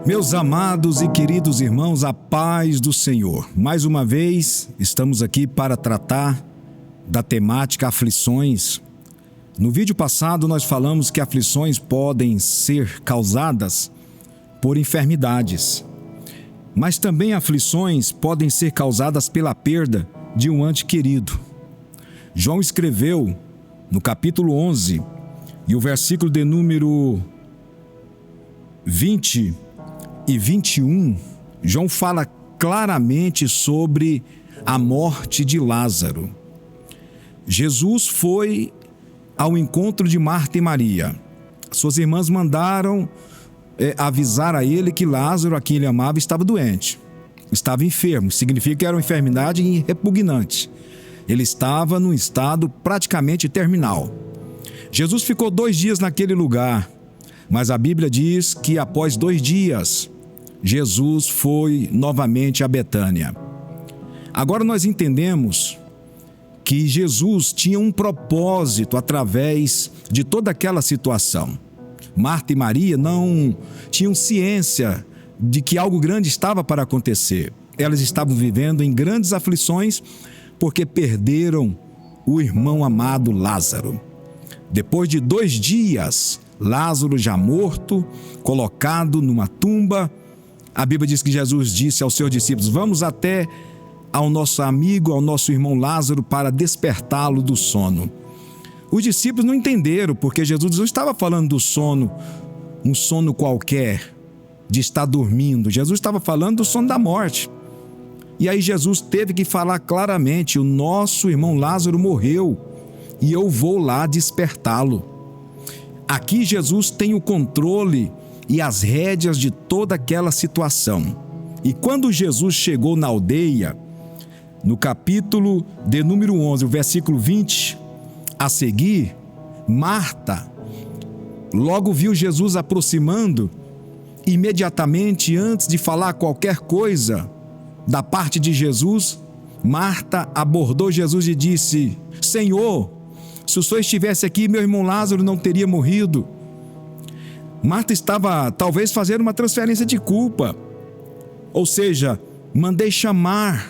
Meus amados e queridos irmãos, a paz do Senhor. Mais uma vez, estamos aqui para tratar da temática aflições. No vídeo passado, nós falamos que aflições podem ser causadas por enfermidades, mas também aflições podem ser causadas pela perda de um ente querido. João escreveu no capítulo 11 e o versículo de número 20 e 21, João fala claramente sobre a morte de Lázaro. Jesus foi ao encontro de Marta e Maria. Suas irmãs mandaram avisar a ele que Lázaro, a quem ele amava, estava doente. Estava enfermo, significa que era uma enfermidade repugnante. Ele estava num estado praticamente terminal. Jesus ficou 2 dias naquele lugar, mas a Bíblia diz que após 2 dias, Jesus foi novamente a Betânia. Agora nós entendemos que Jesus tinha um propósito através de toda aquela situação. Marta e Maria não tinham ciência de que algo grande estava para acontecer. Elas estavam vivendo em grandes aflições porque perderam o irmão amado Lázaro. Depois de 2 dias, Lázaro já morto, colocado numa tumba, a Bíblia diz que Jesus disse aos seus discípulos: vamos até ao nosso amigo, ao nosso irmão Lázaro, para despertá-lo do sono. Os discípulos não entenderam, porque Jesus não estava falando do sono, um sono qualquer, de estar dormindo. Jesus estava falando do sono da morte. E aí Jesus teve que falar claramente: o nosso irmão Lázaro morreu e eu vou lá despertá-lo. Aqui Jesus tem o controle e as rédeas de toda aquela situação. E quando Jesus chegou na aldeia, no capítulo de número 11, o versículo 20 a seguir, Marta logo viu Jesus aproximando. Imediatamente, antes de falar qualquer coisa da parte de Jesus, Marta abordou Jesus e disse: Senhor, se o Senhor estivesse aqui, meu irmão Lázaro não teria morrido. Marta estava talvez fazendo uma transferência de culpa. Ou seja, mandei chamar,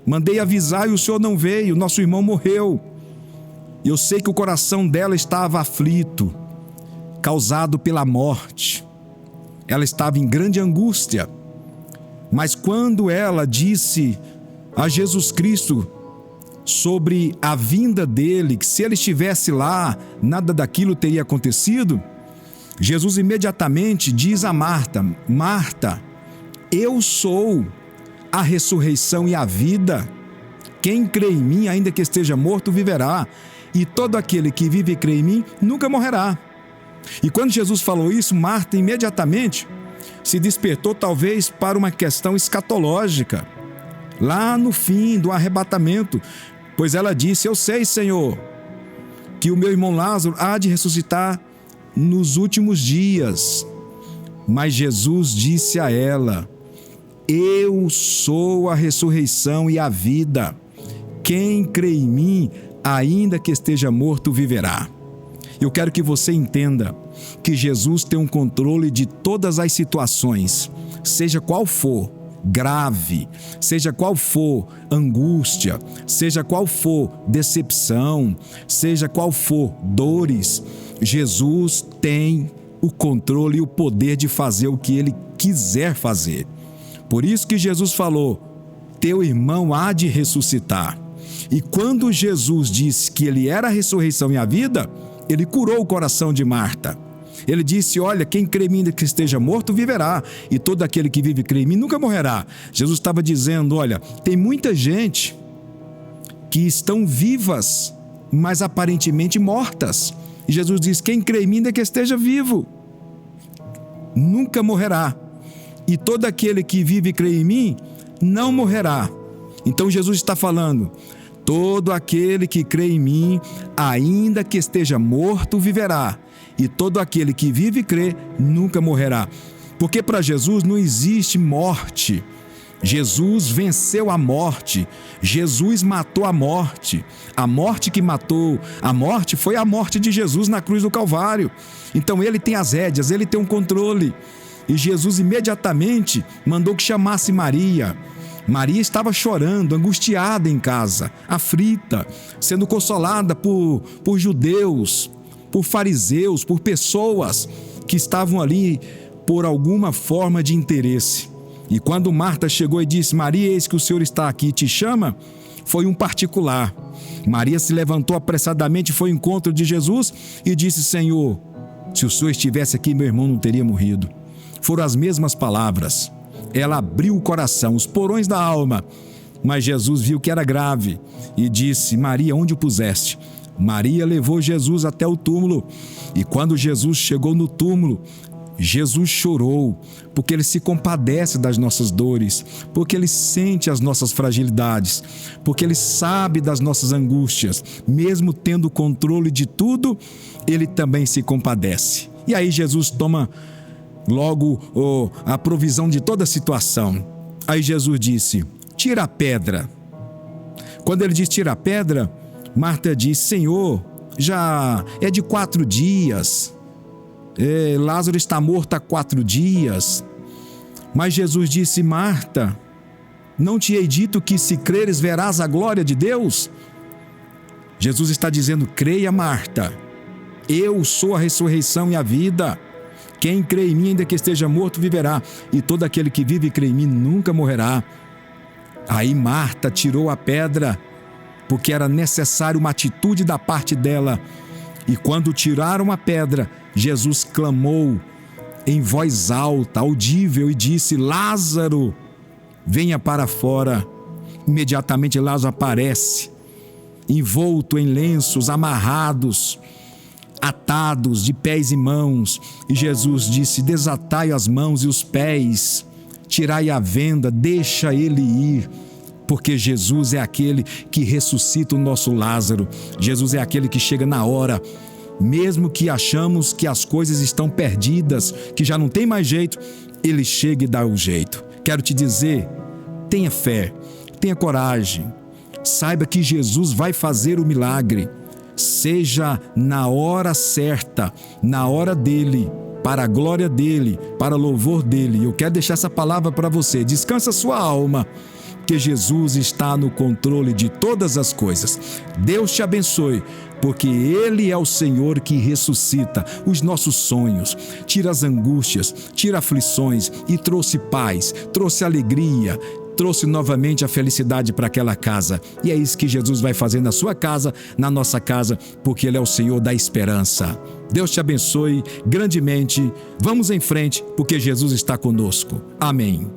mandei avisar e o Senhor não veio, nosso irmão morreu. Eu sei que o coração dela estava aflito, causado pela morte. Ela estava em grande angústia. Mas quando ela disse a Jesus Cristo sobre a vinda dele, que se ele estivesse lá, nada daquilo teria acontecido, Jesus imediatamente diz a Marta: Marta, eu sou a ressurreição e a vida. Quem crê em mim, ainda que esteja morto, viverá. E todo aquele que vive e crê em mim, nunca morrerá. E quando Jesus falou isso, Marta imediatamente se despertou talvez para uma questão escatológica, lá no fim do arrebatamento, pois ela disse: eu sei, Senhor, que o meu irmão Lázaro há de ressuscitar nos últimos dias. Mas Jesus disse a ela: eu sou a ressurreição e a vida. Quem crê em mim, ainda que esteja morto, viverá. Eu quero que você entenda que Jesus tem um controle de todas as situações, seja qual for grave, seja qual for angústia, seja qual for decepção, seja qual for dores. Jesus tem o controle e o poder de fazer o que ele quiser fazer. Por isso que Jesus falou: teu irmão há de ressuscitar. E quando Jesus disse que ele era a ressurreição e a vida, ele curou o coração de Marta. Ele disse: olha, quem crê em mim que esteja morto, viverá. E todo aquele que vive e crê em mim nunca morrerá. Jesus estava dizendo: olha, tem muita gente que estão vivas, mas aparentemente mortas. E Jesus diz: quem crê em mim que esteja vivo, nunca morrerá. E todo aquele que vive e crê em mim, não morrerá. Então Jesus está falando: todo aquele que crê em mim, ainda que esteja morto, viverá. E todo aquele que vive e crê, nunca morrerá. Porque para Jesus não existe morte. Jesus venceu a morte. Jesus matou a morte. A morte que matou a morte foi a morte de Jesus na cruz do Calvário. Então ele tem as rédeas, ele tem um controle. E Jesus imediatamente mandou que chamasse Maria. Maria estava chorando, angustiada em casa, aflita, sendo consolada por judeus, por fariseus, por pessoas que estavam ali por alguma forma de interesse. E quando Marta chegou e disse: Maria, eis que o Senhor está aqui e te chama, foi um particular. Maria se levantou apressadamente, foi ao encontro de Jesus e disse: Senhor, se o Senhor estivesse aqui, meu irmão não teria morrido. Foram as mesmas palavras. Ela abriu o coração, os porões da alma. Mas Jesus viu que era grave e disse: Maria, onde o puseste? Maria levou Jesus até o túmulo. E quando Jesus chegou no túmulo, Jesus chorou, porque Ele se compadece das nossas dores, porque Ele sente as nossas fragilidades, porque Ele sabe das nossas angústias. Mesmo tendo o controle de tudo, Ele também se compadece. E aí Jesus toma logo a provisão de toda a situação. Aí Jesus disse: tira a pedra. Quando Ele diz tira a pedra, Marta disse: Senhor, já é de 4 dias. Lázaro está morto há 4 dias. Mas Jesus disse: Marta, não te hei dito que se creres verás a glória de Deus? Jesus está dizendo: creia, Marta, eu sou a ressurreição e a vida. Quem crê em mim, ainda que esteja morto, viverá, e todo aquele que vive e crê em mim nunca morrerá. Aí Marta tirou a pedra, porque era necessário uma atitude da parte dela. E quando tiraram a pedra, Jesus clamou em voz alta, audível, e disse: Lázaro, venha para fora. Imediatamente Lázaro aparece, envolto em lenços, amarrados, atados de pés e mãos. E Jesus disse: desatai as mãos e os pés, tirai a venda, deixa ele ir. Porque Jesus é aquele que ressuscita o nosso Lázaro. Jesus é aquele que chega na hora. Mesmo que achamos que as coisas estão perdidas, que já não tem mais jeito, Ele chega e dá o jeito. Quero te dizer, tenha fé, tenha coragem. Saiba que Jesus vai fazer o milagre. Seja na hora certa, na hora dEle, para a glória dEle, para o louvor dEle. Eu quero deixar essa palavra para você. Descansa sua alma, que Jesus está no controle de todas as coisas. Deus te abençoe, porque Ele é o Senhor que ressuscita os nossos sonhos, tira as angústias, tira aflições e trouxe paz, trouxe alegria, trouxe novamente a felicidade para aquela casa. E é isso que Jesus vai fazer na sua casa, na nossa casa, porque Ele é o Senhor da esperança. Deus te abençoe grandemente. Vamos em frente, porque Jesus está conosco. Amém.